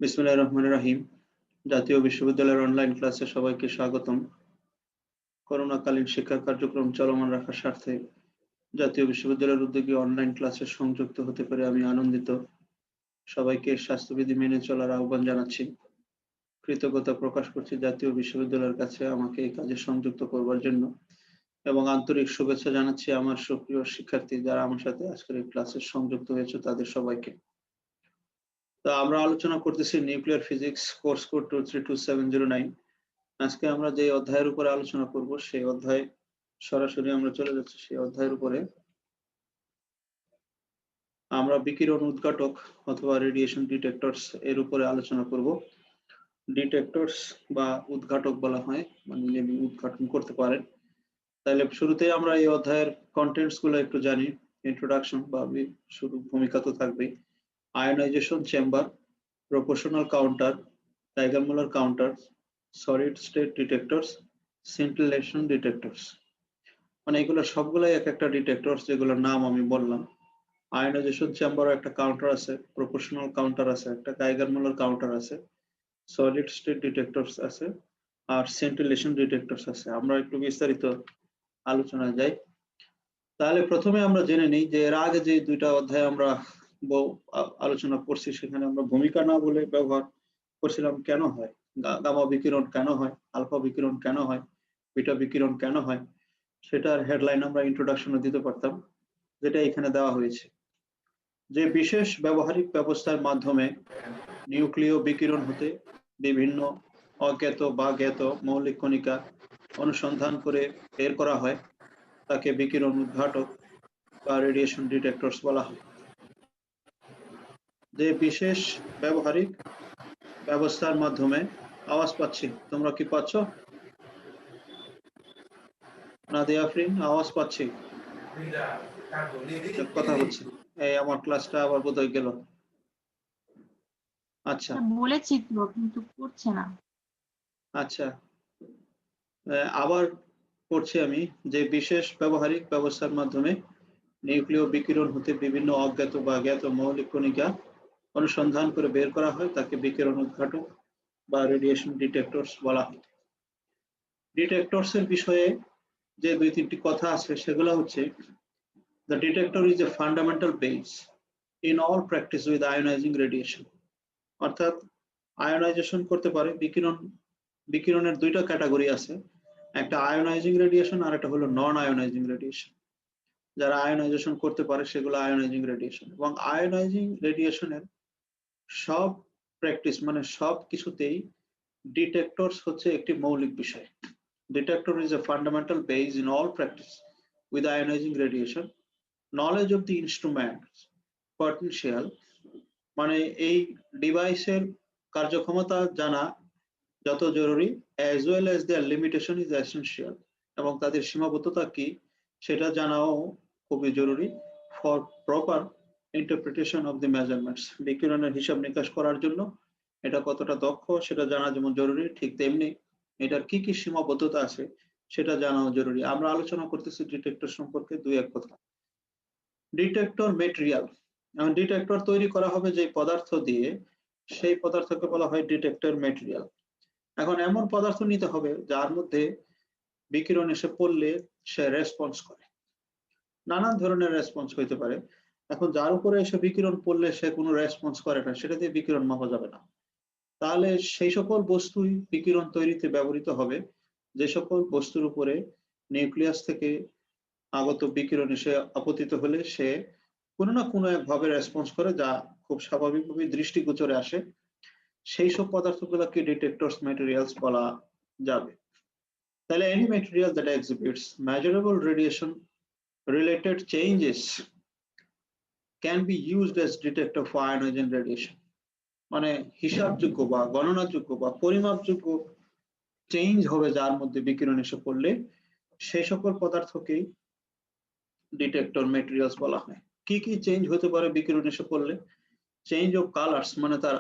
বিসমিল্লাহির রহমানির রহিম। জাতীয় বিশ্ববিদ্যালয়ের অনলাইন ক্লাসে সবাইকে স্বাগতম। করোনাকালীন শিক্ষা কার্যক্রম চলমান রাখার স্বার্থে জাতীয় বিশ্ববিদ্যালয়ের উদ্যোগে অনলাইন ক্লাসে সংযুক্ত হতে পেরে আমি আনন্দিত। সবাইকে স্বাস্থ্যবিধি মেনে চলার আহ্বান জানাচ্ছি। কৃতজ্ঞতা প্রকাশ করছি জাতীয় বিশ্ববিদ্যালয়ের কাছে আমাকে এই কাজে সংযুক্ত করবার জন্য এবং আন্তরিক শুভেচ্ছা জানাচ্ছি আমার সুপ্রিয় শিক্ষার্থী যারা আমার সাথে আজকের এই ক্লাসে সংযুক্ত হয়েছে তাদের সবাইকে। তো আমরা আলোচনা করতেছি নিউক্লিয়ার ফিজিক্স কোর্স কোড 232709। আজকে আমরা যে অধ্যায়ের উপরে আলোচনা করব সেই অধ্যায় সরাসরি আমরা চলে যাচ্ছি সেই অধ্যায়ের উপরে। আমরা বিকিরণ উদ্ঘাটক অথবা রেডিয়েশন ডিটেক্টরস এর উপরে আলোচনা করব। ডিটেক্টরস বা উদ্ঘাটক বলা হয়, মানে যিনি উদ্ঘাটন করতে পারেন। তাহলে শুরুতেই আমরা এই অধ্যায়ের কন্টেন্টস গুলো একটু জানি। ইন্ট্রোডাকশন বা শুরু ভূমিকা তো থাকবেই। Ionisation chamber, proportional counter, Geiger Muller counter, solid state detectors, scintillation detectors. মানে এগুলো সবগুলাই এক একটা ডিটেক্টরস যেগুলোর নাম আমি বললাম। আয়নাইজেশন চেম্বারও একটা কাউন্টার আছে, প্রপোর্শনাল কাউন্টার আছে, একটা টাইগার-মুলার কাউন্টার আছে, সলিড স্টেট ডিটেক্টরস আছে, আর সিন্টিলেশন ডিটেক্টরস আছে। আমরা একটু বিস্তারিত আলোচনায় যাই। তাহলে প্রথমে আমরা জেনে নিই যে এর আগে যে দুইটা অধ্যায় আমরা আলোচনা করছি সেখানে আমরা ভূমিকা না বলে ব্যবহার করছিলাম কেন হয়, গামা বিকিরণ কেন হয়, আলফা বিকিরণ কেন হয়, বিটা বিকিরণ কেন হয়, সেটার হেডলাইন আমরা ইন্ট্রোডাকশনে দিতে পারতাম, যেটা এখানে দেওয়া হয়েছে। যে বিশেষ ব্যবহারিক ব্যবস্থার মাধ্যমে নিউক্লিয় বিকিরণ হতে বিভিন্ন অজ্ঞাত বা জ্ঞাত মৌলিক কণিকা অনুসন্ধান করে বের করা হয় তাকে বিকিরণ উদ্ঘাটক বা রেডিয়েশন ডিটেক্টরস বলা হয়। যে বিশেষ ব্যবহারিক ব্যবস্থার মাধ্যমে, আওয়াজ পাচ্ছি, তোমরা কি পাচ্ছ? নাদিয়া আফরিন, আওয়াজ পাচ্ছি, কথা হচ্ছে। এই আমার ক্লাসটা আবার বোধহয় গেল। আচ্ছা বলেছি তো, কিন্তু করছে না। আচ্ছা, আবার পড়ছি আমি। যে বিশেষ ব্যবহারিক ব্যবস্থার মাধ্যমে নিউক্লিয় বিকিরণ হতে বিভিন্ন অজ্ঞাত বা জ্ঞাত মৌলিক কণিকা অনুসন্ধান করে বের করা হয় তাকে বিকিরণ উদ্ঘাটক বা রেডিয়েশন ডিটেক্টরস বলা হয়। ডিটেক্টরস এর বিষয়ে যে দুই তিনটি কথা আছে সেগুলো হচ্ছে, the detector is a fundamental base in all practice with ionizing radiation। অর্থাৎ আয়োনাইজেশন করতে পারে বিকিরণের দুইটা ক্যাটাগরি আছে, একটা আয়োনাইজিং রেডিয়েশন আর একটা হলো নন আয়োনাইজিং রেডিয়েশন। যারা আয়োনাইজেশন করতে পারে সেগুলো আয়োনাইজিং রেডিয়েশন, এবং আয়োনাইজিং রেডিয়েশনের সব প্র্যাকটিস মানে সব কিছুতেই ডিটেক্টরস হচ্ছে একটি মৌলিক বিষয়। Detector is a fundamental base in all practice with ionizing radiation. Knowledge of the instrument potential মানে এই ডিভাইসের কার্যক্ষমতা জানা যত জরুরি, as well as their limitation is essential, এবং তাদের সীমাবদ্ধতা কি সেটা জানাও খুবই জরুরি for proper interpretation of the measurements। বিকিরণের হিসাব নিকাশ করার জন্য এটা কতটা দক্ষ সেটা জানা যেমন জরুরি, ঠিক তেমনি এটার কি কি সীমাবদ্ধতা আছে সেটা জানাও জরুরি। আমরা আলোচনা করতেছি ডিটেক্টর সম্পর্কে দুই এক কথা। ডিটেক্টর মেটেরিয়াল, এখন ডিটেক্টর তৈরি করা হবে যে পদার্থ দিয়ে, সেই পদার্থকে বলা হয় ডিটেক্টর মেটেরিয়াল। এখন এমন পদার্থ নিতে হবে যার মধ্যে বিকিরণ এসে পড়লে সে রেসপন্স করে। নানান ধরনের রেসপন্স হইতে পারে। এখন যার উপরে এসে বিকিরণ পড়লে সে কোনো রেসপন্স করে না, সেটা দিয়ে বিকিরণ মাপা যাবে না। তাহলে সেই সকল বস্তুই বিকিরণ তৈরিতে ব্যবহৃত হবে যে সকল বস্তুর উপরে নিউক্লিয়াস থেকে আগত বিকিরণ এসে আপতিত হলে সে কোনো না কোনো একভাবে রেসপন্স করে, যা খুব স্বাভাবিকভাবে দৃষ্টিগোচরে আসে। সেই সব পদার্থগুলোকে ডিটেক্টরস ম্যাটেরিয়ালস বলা যাবে। তাহলে any material that exhibits measurable radiation related changes can be used as detector for ionizing radiation। মানে হিসাবযোগ্য বা গণনাযোগ্য বা পরিমাপযোগ্য চেঞ্জ হবে যার মধ্যে বিকিরণ এসে পড়লে, সেই সকল পদার্থকেই ডিটেক্টর ম্যাটেরিয়ালস বলা হয়। কি কি চেঞ্জ হতে পারে বিকিরণ এসে পড়লে? চেঞ্জ অফ কালার্স মানে তার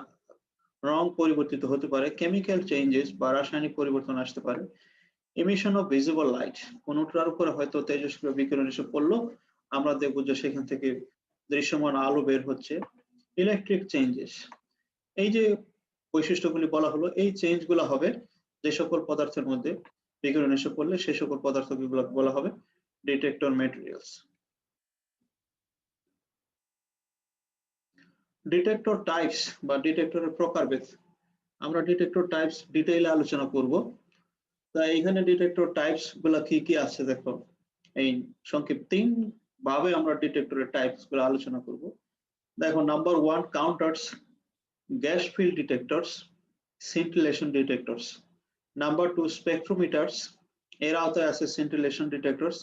রং পরিবর্তিত হতে পারে, কেমিক্যাল চেঞ্জেস বা রাসায়নিক পরিবর্তন আসতে পারে, এমিশন অফ ভিজিবল লাইট, কোনটার উপরে হয়তো তেজস্ক্রিয় বিকিরণ এসে পড়লো, আমরা দেখবো যে সেখান থেকে দৃশ্যমান আলো বের হচ্ছে, ইলেকট্রিক চেঞ্জেস। এই যে বৈশিষ্ট্যগুলি বলা হলো। এই চেঞ্জগুলো হবে যে সকল পদার্থের মধ্যে বিকিরণ এসে পড়লে সেই সকল পদার্থগুলো বলা হবে ডিটেক্টর ম্যাটেরিয়ালস। ডিটেক্টর টাইপস বা ডিটেক্টরের প্রকারভেদ, আমরা ডিটেক্টর টাইপস ডিটেইলে আলোচনা করব। তা এখানে ডিটেক্টর টাইপস গুলা কি কি আছে দেখো, এই সংক্ষেপ 3 ভাবে আমরা ডিটেক্টরের টাইপস গুলো আলোচনা করব। দেখো, number 1 counters, gas filled detectors, scintillation detectors. Number 2 spectrometers, এর আওতায় আছে scintillation detectors,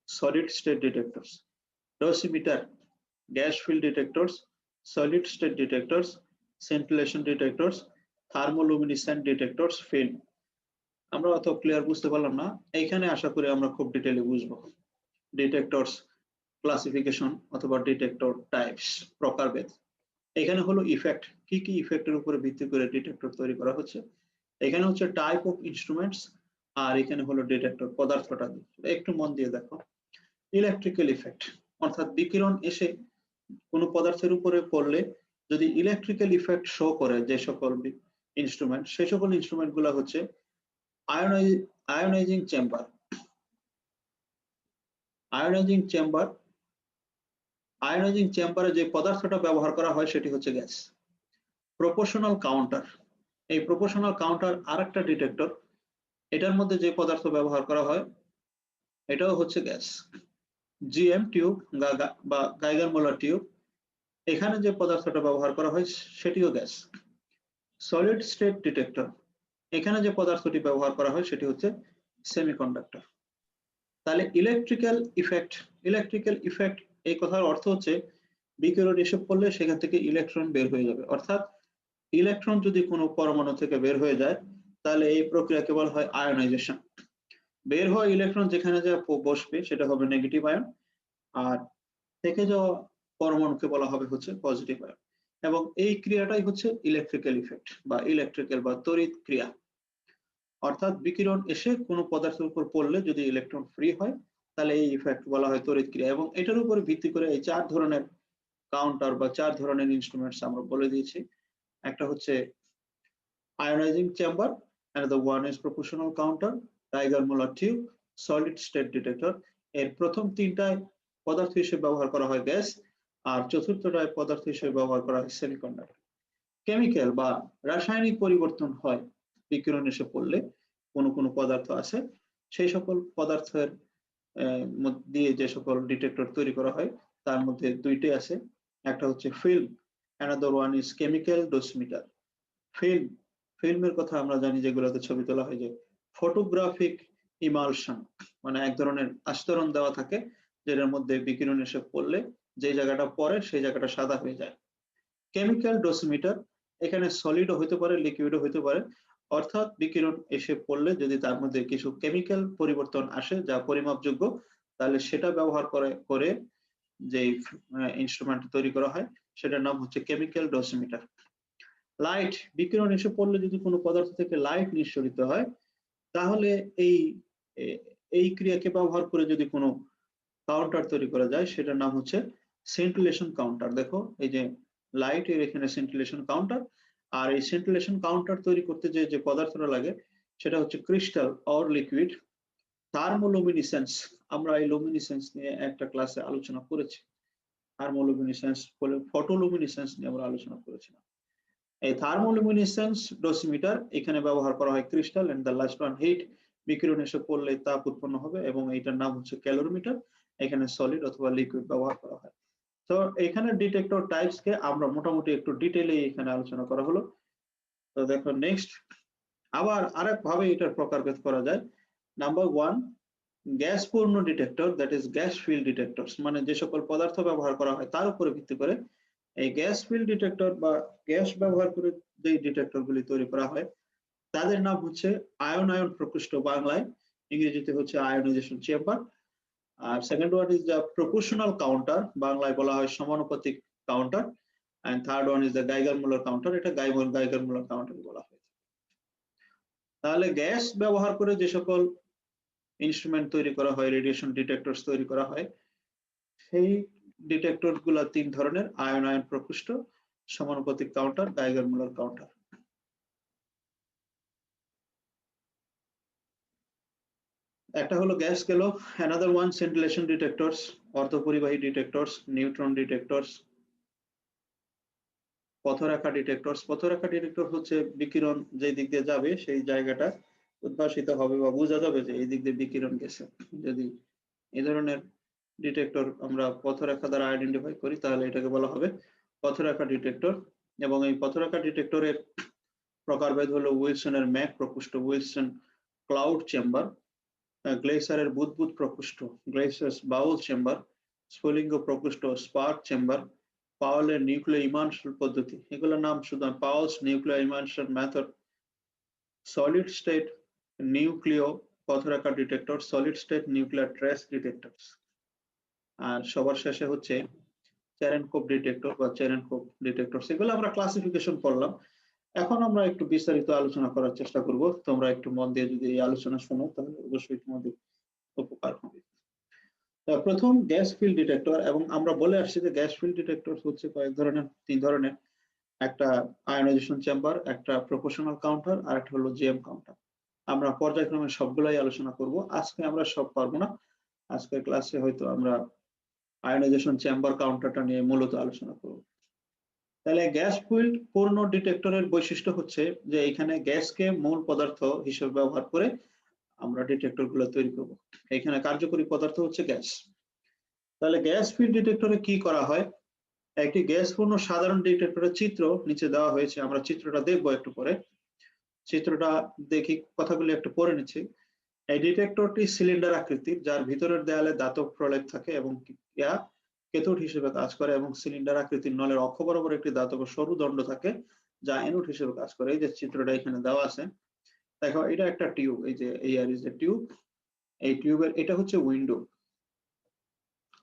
solid state detectors. Dosimeter, gas filled detectors, solid state detectors, scintillation detectors, thermoluminescent detectors, film. আমরা অত ক্লিয়ার বুঝতে পারলাম না, এইখানে আশা করি আমরা খুব ডিটেইলে বুঝবো ডিটেক্টরস ক্লাসিফিকেশন অথবা ডিটেক্টর টাইপস প্রকারভেদ। এখানে হলো ইফেক্ট, কি কি ইফেক্টের উপরে ভিত্তি করে ডিটেক্টর তৈরি করা হচ্ছে। এখানে হচ্ছে টাইপ অফ ইনস্ট্রুমেন্টস, আর এখানে হলো ডিটেক্টর পদার্থটা। একটু মন দিয়ে দেখো, ইলেকট্রিক্যাল ইফেক্ট অর্থাৎ বিকিরণ এসে কোনো পদার্থের উপরে পড়লে যদি ইলেকট্রিক্যাল ইফেক্ট শো করে যে সকল ইনস্ট্রুমেন্ট, সেই সকল ইনস্ট্রুমেন্ট গুলা হচ্ছে আয়োনাইজিং চেম্বার। আয়োনাইজিং চেম্বারে যে পদার্থটা ব্যবহার করা হয় সেটি হচ্ছে গ্যাস। প্রপোর্শনাল কাউন্টার, এই প্রপোর্শনাল কাউন্টার আরেকটা ডিটেক্টর, এটার মধ্যে যে পদার্থ ব্যবহার করা হয় এটাও হচ্ছে গ্যাস। জিএম টিউব বা গাইগার মোলার টিউব, এখানে যে পদার্থটা ব্যবহার করা হয় সেটিও গ্যাস। সলিড স্টেট ডিটেক্টর, এখানে যে পদার্থটি ব্যবহার করা হয় সেটি হচ্ছে সেমিকন্ডাক্টর। তাহলে ইলেকট্রিক্যাল ইফেক্ট এই কথার অর্থ হচ্ছে বিকিরণ এসে পড়লে সেখান থেকে ইলেকট্রন বের হয়ে যাবে, অর্থাৎ ইলেকট্রন যদি কোনো পরমাণু থেকে বের হয়ে যায় তাহলে এই প্রক্রিয়াকে বলা হয় আয়োনাইজেশন। বের হওয়া ইলেকট্রন যেখানে যা বসবে সেটা হবে নেগেটিভ আয়ন, আর থেকে যাওয়া পরমাণুকে বলা হবে হচ্ছে পজিটিভ আয়ন। এবং এই ক্রিয়াটাই হচ্ছে ইলেকট্রিক্যাল ইফেক্ট বা তড়িৎ ক্রিয়া। অর্থাৎ বিকিরণ এসে কোনো পদার্থের উপর পড়লে যদি ইলেকট্রন ফ্রি হয় তাহলে এই ইফেক্ট বলা হয় তড়িৎ ক্রিয়া। এবং এটার উপর ভিত্তি করে এই 4 ধরনের কাউন্টার বা 4 ধরনের ইনস্ট্রুমেন্টস আমরা বলে দিয়েছি। একটা হচ্ছে ionising chamber, another one is proportional counter, Geiger-Müller tube, solid state detector। এর প্রথম 3টায় পদার্থ হিসেবে ব্যবহার করা হয় গ্যাস, আর চতুর্থটায় পদার্থ হিসেবে ব্যবহার করা হয় সেমিকন্ডাক্টর। কেমিক্যাল বা রাসায়নিক পরিবর্তন হয় বিকিরণ এসে পড়লে কোনো পদার্থ আছে, সেই সকল পদার্থের দিয়ে যে সকল ডিটেক্টর তৈরি করা হয় তার মধ্যে 2টি আছে। একটা হচ্ছে film, another one is chemical dosimeter। ফিল্মের কথা আমরা জানি যেগুলোতে ছবি তোলা হয়, যে ফটোগ্রাফিক ইমালশন, মানে এক ধরনের আস্তরণ দেওয়া থাকে যেটার মধ্যে বিকিরণ এসে পড়লে যে জায়গাটা পড়ে সেই জায়গাটা সাদা হয়ে যায়। কেমিক্যাল ডোসিমিটার, এখানে সলিডও হতে পারে লিকুইডও হতে পারে, অর্থাৎ বিকিরণ এসে পড়লে যদি তার মধ্যে কিছু কেমিক্যাল পরিবর্তন আসে যা পরিমাপযোগ্য তাহলে সেটা ব্যবহার করে যে ইনস্ট্রুমেন্ট তৈরি করা হয় সেটার নাম হচ্ছে কেমিক্যাল ডোসিমিটার। লাইট, বিকিরণ এসে পড়লে যদি কোনো পদার্থ থেকে লাইট নিঃসরিত হয় তাহলে এই ক্রিয়াকে ব্যবহার করে যদি কোনো কাউন্টার তৈরি করা যায় সেটার নাম হচ্ছে সেন্টিলেশন কাউন্টার। দেখো এই যে লাইট এর এখানে সেন্টিলেশন কাউন্টার, আর এই সেন্টিলেশন কাউন্টার তৈরি করতে যে পদার্থটা লাগে সেটা হচ্ছে ক্রিস্টাল অর লিকুইড। থার্মোলুমিনেসেন্স, আমরা এই লুমিনেসেন্স নিয়ে একটা ক্লাসে আলোচনা করেছি। থার্মোলুমিনেসেন্স বলে ফটোলুমিনেসেন্স নিয়ে আমরা আলোচনা করেছিলাম। এই থার্মোলুমিনেসেন্স ডোসিমিটার, এখানে ব্যবহার করা হয় crystal, and the last one hit, বিকিরণ এসে পড়লে তাপ উৎপন্ন হবে, এবং এইটার নাম হচ্ছে ক্যালোরিমিটার, এখানে সলিড অথবা লিকুইড ব্যবহার করা হয়। তো এখানে ডিটেক্টর টাইপস কে আমরা মোটামুটি একটু ডিটেইলে এখানে আলোচনা করা হলো। তো দেখো নেক্সট, আবার আরেক ভাবে এটার প্রকারভেদ করা যায়। নাম্বার 1 গ্যাস পূর্ণ detector, that is gas filled detectors, মানে যে সকল পদার্থ ব্যবহার করা হয় তার উপরে ভিত্তি করে এই গ্যাস ফিল্ড ডিটেক্টর বা গ্যাস ব্যবহার করে যে ডিটেক্টর গুলি তৈরি করা হয় তাদের নাম হচ্ছে আয়ন প্রকোষ্ঠ, বাংলায়, ইংরেজিতে হচ্ছে আয়োনাইজেশন চেম্বার। আর second one is the proportional counter, বাংলায় বলা হয় সমানুপাতিক counter, and third one is the Geiger Muller counter, এটা গাইগার-মুলার কাউন্টার বলা হয়। তাহলে গ্যাস ব্যবহার করে যে সকল ইনস্ট্রুমেন্ট তৈরি করা হয়, রেডিয়েশন ডিটেক্টরস তৈরি করা হয়, সেই ডিটেক্টর গুলা 3 ধরনের, আয়ন প্রকোষ্ঠ, সমানুপাতিক কাউন্টার, গাইগার-মুলার কাউন্টার। একটা হলো গ্যাস গেল, অ্যানাদার ওয়ান সেন্টিলেশন ডিটেক্টরস, অর্ধপরিবাহী ডিটেক্টরস, নিউট্রন ডিটেক্টরস, পথরেখা ডিটেক্টরস। পথরেখা ডিটেক্টর হচ্ছে বিকিরণ যে দিক দিয়ে যাবে সেই জায়গাটা উদ্ভাসিত হবে বা বোঝা যাবে যে এই দিক দিয়ে বিকিরণ গেছে। যদি এই ধরনের ডিটেক্টর আমরা পথরেখা দ্বারা আইডেন্টিফাই করি তাহলে এটাকে বলা হবে পথরেখা ডিটেক্টর। এবং এই পথরেখা ডিটেক্টরের প্রকারভেদ হলো উইলসনের ম্যাক প্রকোষ্ঠ, উইলসন ক্লাউড চেম্বার, গ্লেসারের বুদবুদ প্রকোষ্ঠ, গ্লেসার্স বাউল চেম্বার, স্ফুলিঙ্গ প্রকোষ্ঠ, স্পার্ক চেম্বার, পাওয়েলের নিউক্লিয়ার ইমানশন পদ্ধতি। এগুলোর নাম শুধু Powell's nuclear emulsion method, solid state নিউক্লিয় পথরেখা detector, solid state nuclear track detectors. আর সবার শেষে হচ্ছে চেরেনকোভ ডিটেক্টর বা চেরেনকোভ ডিটেক্টর। সেগুলো আমরা ক্লাসিফিকেশন করলাম। এখন আমরা একটু বিস্তারিত আলোচনা করার চেষ্টা করব। তোমরা একটু মন দিয়ে যদি এই আলোচনা শোনো তাহলে অবশ্যই তোমাদের উপকার হবে। প্রথম গ্যাস ফিল্ড ডিটেক্টর, এবং আমরা বলে আসছি যে গ্যাস ফিল্ড ডিটেক্টর হচ্ছে কয়েক ধরনের, তিন ধরনের। একটা আয়নাইজেশন চেম্বার, একটা প্রপোর্শনাল কাউন্টার, আর একটা হলো জিএম কাউন্টার। আমরা পর্যায়ক্রমে সবগুলাই আলোচনা করব। আজকে আমরা সব পারবো না, আজকের ক্লাসে হয়তো আমরা আয়নাইজেশন চেম্বার কাউন্টারটা নিয়ে মূলত আলোচনা করব। তাহলে গ্যাস ফিল্ড পূর্ণ ডিটেক্টরের বৈশিষ্ট্য হচ্ছে যে এখানে গ্যাসকে মূল পদার্থ হিসেবে ব্যবহার করে আমরা ডিটেক্টর গুলো তৈরি করব। এখানে কার্যকরী পদার্থ হচ্ছে গ্যাস। তাহলে গ্যাস ফিল্ড ডিটেক্টরে কি করা হয়? একটি গ্যাস পূর্ণ সাধারণ ডিটেক্টরের চিত্র নিচে দেওয়া হয়েছে, আমরা চিত্রটা দেখবো একটু পরে। চিত্রটা দেখি, কথাগুলি একটু পড়ে নিচ্ছি। এই ডিটেক্টরটি সিলিন্ডার আকৃতির, যার ভিতরের দেয়ালে ধাতব প্রলেপ থাকে এবং ক্যাথোড হিসেবে কাজ করে, এবং সিলিন্ডার আকৃতির নলের অক্ষ বরাবর একটি ধাতব সরু দণ্ড থাকে যা অ্যানোড হিসেবে কাজ করে। এই যে চিত্রটা এখানে দেওয়া আছে, দেখো এটা একটা টিউব, এই যে এয়ার ইজ এ টিউব। এই টিউবের এটা হচ্ছে উইন্ডো,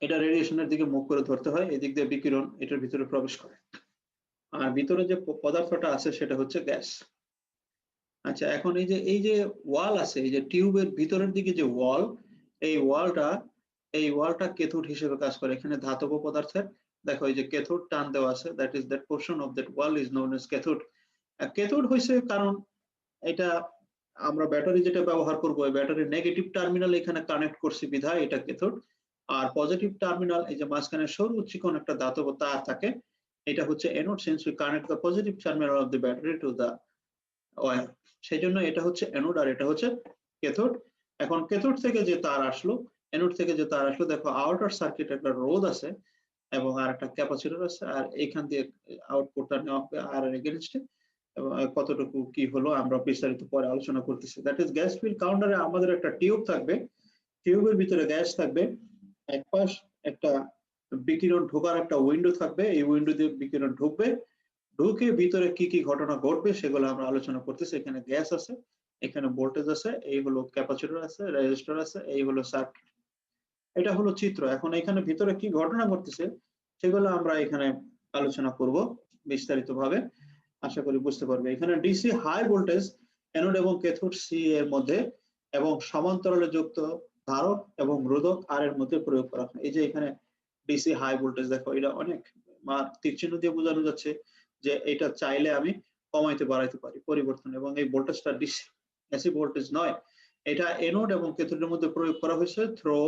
এটা রেডিয়েশনের দিকে মুখ করে ধরতে হয়, এদিক দিয়ে বিকিরণ এটার ভিতরে প্রবেশ করে। আর ভিতরে যে পদার্থটা আছে সেটা হচ্ছে গ্যাস। আচ্ছা, এখন এই যে ওয়াল আছে, এই যে টিউবের ভিতরের দিকে যে ওয়াল, এই ওয়ালটা ক্যাথোড হিসেবে কাজ করে। এখানে ধাতব পদার্থের, দেখো এই যে ক্যাথোড টান দেওয়া আছে, that is that portion of that wall is known as cathode. Cathode হইছে কারণ এটা আমরা ব্যাটারি যেটা ব্যবহার করব, এই ব্যাটারির নেগেটিভ টার্মিনাল এখানে কানেক্ট করছি বিধায় এটা ক্যাথোড। আর পজিটিভ টার্মিনাল, এই যে মাঝখানে সরু চিকন একটা ধাতব তার থাকে, এটা হচ্ছে anode, since we connect the positive terminal of the battery to the wire. সেই জন্য এটা হচ্ছে অ্যানোড আর এটা হচ্ছে ক্যাথোড। এখন ক্যাথোড থেকে যে তার আসলো, অ্যানোড থেকে যে তার আসলো, দেখো আউটার সার্কিট একটা রোধ আছে এবং আর একটা ক্যাপাসিটর আছে, আর এখান দিয়ে আউটপুটটা নেওয়া হবে আর এর এগেইনস্টে। এবং কতটুকু কি হলো আমরা বিস্তারিত পরে আলোচনা করতেছি। দ্যাট ইজ গ্যাস ফিল্ড কাউন্টারে আমাদের একটা টিউব থাকবে, টিউবের ভিতরে গ্যাস থাকবে, এক পাশ একটা বিকিরণ ঢোকার একটা উইন্ডো থাকবে, এই উইন্ডো দিয়ে বিকিরণ ঢুকবে, ঢুকে ভিতরে কি কি ঘটনা ঘটবে সেগুলো আমরা আলোচনা করতেছি। এখানে গ্যাস আছে, এখানে ভোল্টেজ আছে, এই হলো ক্যাপাসিটর আছে, রেজিস্টর আছে, এই হলো সার্কিট। এটা হলো চিত্র। এখন এখানে ভিতরে কি ঘটনা ঘটতেছে সেগুলো আমরা এখানে আলোচনা করব বিস্তারিত ভাবে, আশা করি বুঝতে পারবে। এখানে ডিসি হাই ভোল্টেজ অ্যানোড এবং ক্যাথোড সি এর মধ্যে এবং সমান্তরালে যুক্ত ধারক এবং রোধক আর এর মধ্যে প্রয়োগ করা হয়। এই যে এখানে ডিসি হাই ভোল্টেজ, দেখো এটা অনেক তীর চিহ্ন দিয়ে বোঝানো যাচ্ছে যে এটা চাইলে আমি কমাইতে বাড়াইতে পারি পরিবর্তন, এবং এই ভোল্টেজটা ডিসি এসি ভোল্টেজ নয়, এটা অ্যানোড এবং ক্যাথোডের মধ্যে প্রয়োগ করা হয়েছে থ্রু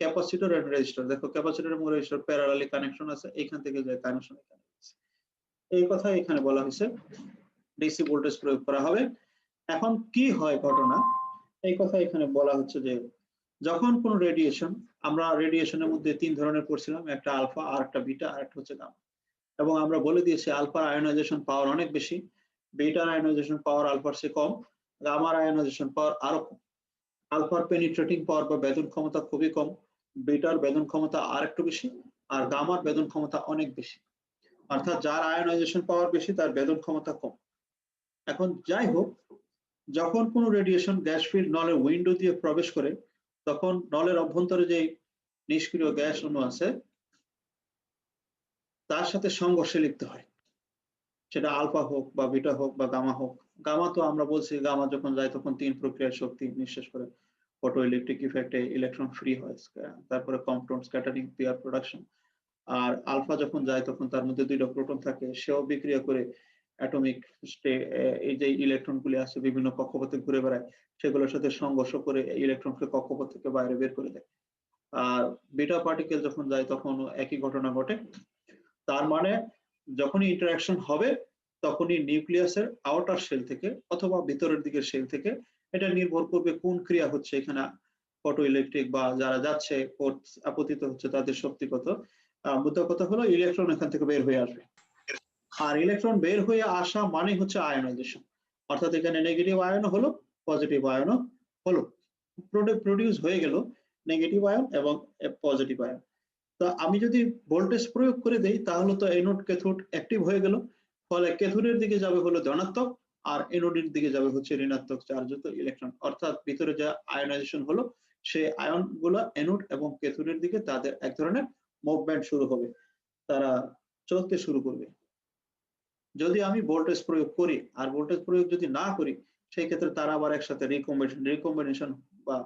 ক্যাপাসিটর এন্ড রেজিস্টর। দেখো ক্যাপাসিটর এবং রেজিস্টর প্যারালালি কানেকশন আছে, এখান থেকে যে কানেকশন এখানে আছে, এই কথা এখানে বলা হয়েছে ডিসি ভোল্টেজ প্রয়োগ করা হবে। এখন কি হয় ঘটনা, এই কথা এখানে বলা হচ্ছে যে যখন কোন রেডিয়েশন, আমরা রেডিয়েশনের মধ্যে তিন ধরনের পড়ছিলাম, একটা আলফা, আর একটা বিটা, আর একটা হচ্ছে গামা। এবং আমরা বলে দিয়েছি আলফার আয়নাইজেশন পাওয়ার অনেক বেশি, বিটার আয়নাইজেশন পাওয়ার আলফার চেয়ে কম, গামার আয়নাইজেশন পাওয়ার আরো কম। আলফার পেনিট্রেটিং পাওয়ার বা বেদন ক্ষমতা খুবই কম, বিটার বেদন ক্ষমতা আর একটু বেশি, আর গামার বেদন ক্ষমতা অনেক বেশি। অর্থাৎ যার আয়নাইজেশন পাওয়ার বেশি তার বেদন ক্ষমতা কম। এখন যাই হোক, যখন কোনো রেডিয়েশন গ্যাস ফিল্ড নলের উইন্ডো দিয়ে প্রবেশ করে, তখন নলের অভ্যন্তরে যে নিষ্ক্রিয় গ্যাস অণু আছে তার সাথে সংঘর্ষে লিপ্ত হয়, সেটা আলফা হোক বা বিটা হোক বা গামা হোক। গামা তো আমরা বলছি গামা যখন যায় তখন তিন প্রক্রিয়ার শক্তি নিঃশেষ করে, ফটো ইলেকট্রিক ইফেক্টে ইলেকট্রন ফ্রি হয়, তারপরে কম্পাউন্ড স্ক্যাটারিং পেয়ার প্রোডাকশন। আর আলফা যখন যায় তখন তার মধ্যে দুইটা প্রোটন থাকে, সেও বিক্রিয়া করে অ্যাটমিক এই যে ইলেকট্রনগুলি আছে বিভিন্ন কক্ষপথে ঘুরে বেড়ায় সেগুলোর সাথে সংঘর্ষ করে ইলেকট্রনকে কক্ষপথ থেকে বাইরে বের করে দেয়। আর বিটা পার্টিকেল যখন যায় তখন একই ঘটনা ঘটে। তার মানে যখনই ইন্টারঅ্যাকশন হবে তখনই নিউক্লিয়াসের আউটার শেল থেকে অথবা ভিতরের দিকের শেল থেকে, এটা নির্ভর করবে কোন ক্রিয়া হচ্ছে এখানে, ফটো ইলেকট্রিক বা যারা যাচ্ছে আপতিত হচ্ছে তাদের শক্তি কত। মুদ্রা কথা হলো ইলেকট্রন এখান থেকে বের হয়ে আসবে, আর ইলেকট্রন বের হয়ে আসা মানে হচ্ছে আয়নাইজেশন, অর্থাৎ এখানে নেগেটিভ আয়ন হলো পজিটিভ আয়ন হলো, প্রডিউস হয়ে গেল নেগেটিভ আয়ন এবং পজিটিভ আয়ন। তো আমি যদি ভোল্টেজ প্রয়োগ করে দেই তাহলে তো অ্যানোড ক্যাথোড অ্যাক্টিভ হয়ে গেল, ফলে ক্যাথোডের দিকে যাবে হলো ধনাত্মক আর অ্যানোডের দিকে যাবে হচ্ছে ঋণাত্মক চার্জযুক্ত ইলেকট্রন, অর্থাৎ ভিতরে যা আয়নাইজেশন হলো সেই আয়ন গুলা অ্যানোড এবং ক্যাথোডের দিকে তাদের এক ধরনের মুভমেন্ট শুরু হবে, তারা চলতে শুরু করবে। যদি আমি ভোল্টেজ প্রয়োগ করি আর ভোল্টেজ প্রয়োগ যদি না করি সেই ক্ষেত্রে তারা আবার একসাথে রিকম্বিনেশন বা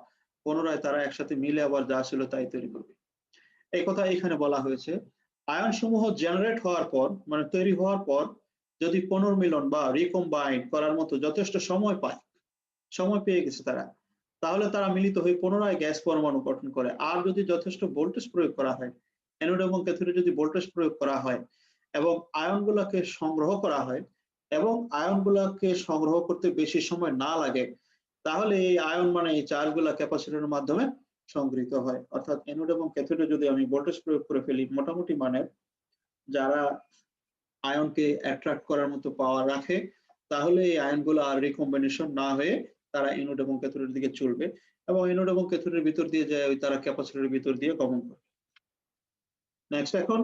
পুনরায় তারা একসাথে মিলে আবার যা ছিল তাই তৈরি করবে। এই কথা এখানে বলা হয়েছে। আয়ন সমূহ জেনারেট হওয়ার পর মানে তৈরি হওয়ার পর যদি পুনর্মিলন বা রিকম্বাইন করার মতো যথেষ্ট সময় পায়, সময় পেয়ে গেছে তারা, তাহলে তারা মিলিত হয়ে পুনরায় গ্যাস পরমাণু গঠন করে। আর যদি যথেষ্ট ভোল্টেজ প্রয়োগ করা হয়, অ্যানোড এবং ক্যাথোডে যদি ভোল্টেজ প্রয়োগ করা হয় এবং আয়নগুলোকে সংগ্রহ করা হয় এবং আয়নগুলোকে সংগ্রহ করতে বেশি সময় না লাগে, তাহলে এই আয়ন মানে এই চার্জগুলো ক্যাপাসিটরের মাধ্যমে সংগৃহীত হয়। অর্থাৎ অ্যানোড এবং ক্যাথোডে যদি আমি ভোল্টেজ প্রয়োগ করে ফেলি মোটামুটি মানের, যারা আয়নকে অ্যাট্রাক্ট করার মতো পাওয়ার রাখে, তাহলে এই আয়নগুলো আর রিকম্বিনেশন না হয়ে তারা অ্যানোড এবং ক্যাথোডের দিকে চলবে এবং অ্যানোড এবং ক্যাথোডের ভিতর দিয়ে যায় ওই তারা ক্যাপাসিটরের ভিতর দিয়ে গমন করবে। নেক্সট, এখন